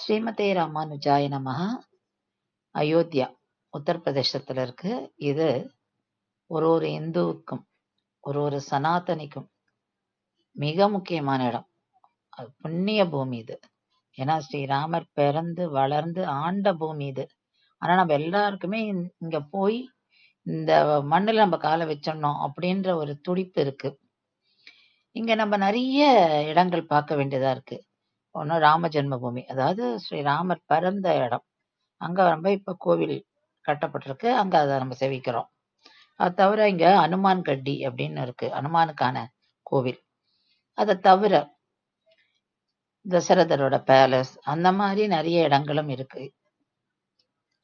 ஸ்ரீமதே ராமானுஜாய நமஹ. அயோத்தியா உத்தரப்பிரதேசத்துல இருக்கு. இது ஒரு இந்துவுக்கும் ஒரு சனாதனிக்கும் மிக முக்கியமான இடம். புண்ணிய பூமி இது. ஏன்னா ஸ்ரீராமர் பிறந்து வளர்ந்து ஆண்ட பூமி இது. ஆனா நம்ம எல்லாருக்குமே இங்க போய் இந்த மண்ணுல நம்ம காலை வச்சிடணும் அப்படின்ற ஒரு துடிப்பு இருக்கு. இங்க நம்ம நிறைய இடங்கள் பார்க்க வேண்டியதா இருக்கு. ஒண்ணு ராம ஜென்மபூமி, அதாவது ஸ்ரீராமர் பிறந்த இடம். அங்க நம்ம இப்ப கோவில் கட்டப்பட்டிருக்கு. அங்க அதை நம்ம சேவிக்கிறோம். அது தவிர இங்க அனுமான் கட்டி அப்படின்னு இருக்கு, அனுமானுக்கான கோவில். அதை தவிர தசரதரோட பேலஸ், அந்த மாதிரி நிறைய இடங்களும் இருக்கு.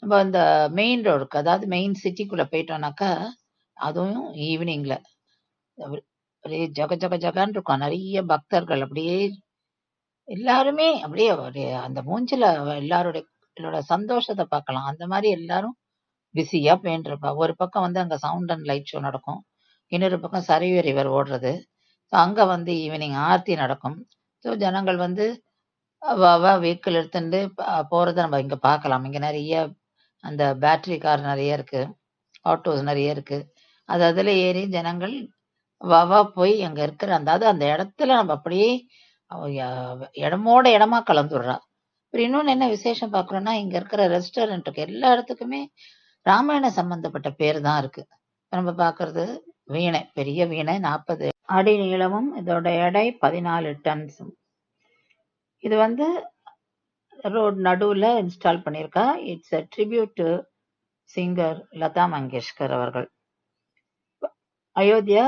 நம்ம இந்த மெயின் ரோடுக்கு, அதாவது மெயின் சிட்டிக்குள்ள போயிட்டோம்னாக்கா, அதுவும் ஈவினிங்ல அப்படியே ஜக ஜக ஜகான்னு இருக்கும். நிறைய பக்தர்கள் அப்படியே எல்லாருமே அப்படியே அந்த மூஞ்சில எல்லாரோட சந்தோஷத்தை பார்க்கலாம். அந்த மாதிரி எல்லாரும் பிஸியா போயிட்டு இருப்பா. ஒரு பக்கம் அங்க சவுண்ட் அண்ட் லைட் ஷோ நடக்கும், இன்னொரு பக்கம் சரையு ரிவர் ஓடுறது. அங்க ஈவினிங் ஆர்த்தி நடக்கும். ஸோ ஜனங்கள் வெஹிக்கிள் எடுத்துட்டு போறதை நம்ம இங்க பார்க்கலாம். இங்க நிறைய அந்த பேட்டரி கார் நிறைய இருக்கு, ஆட்டோஸ் நிறைய இருக்கு. அதுல ஏறி ஜனங்கள் போய் அங்க இருக்கிற அதாவது அந்த இடத்துல நம்ம அப்படியே இடமோட இடமா கலந்துடுறா. அப்புறம் இன்னொன்னு என்ன விசேஷம் பாக்குறோம்னா, இங்க இருக்கிற ரெஸ்டாரண்ட்டுக்கு எல்லா இடத்துக்குமே ராமாயண சம்பந்தப்பட்ட பேர் தான் இருக்கு. நம்ம பாக்குறது வீணை, பெரிய வீணை 40 அடி நீளமும் இதோட எடை 14 டன்ஸும். இது ரோட் நடுவுல இன்ஸ்டால் பண்ணியிருக்கா. It's a tribute to singer Lata Mangeshkar அவர்கள். Ayodhya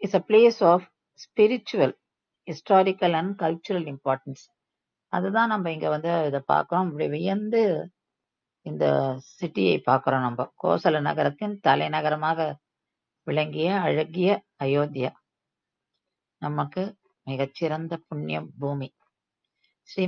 is a place of spiritual, historical and cultural importance. அதுதான் நம்ம இங்க இதை பார்க்கிறோம். இப்படி வியந்து இந்த சிட்டியை பார்க்கிறோம். நம்ம கோசல நகரத்தின் தலைநகரமாக விளங்கிய அழகிய அயோத்தியா நமக்கு மிகச்சிறந்த புண்ணிய பூமி. ஸ்ரீ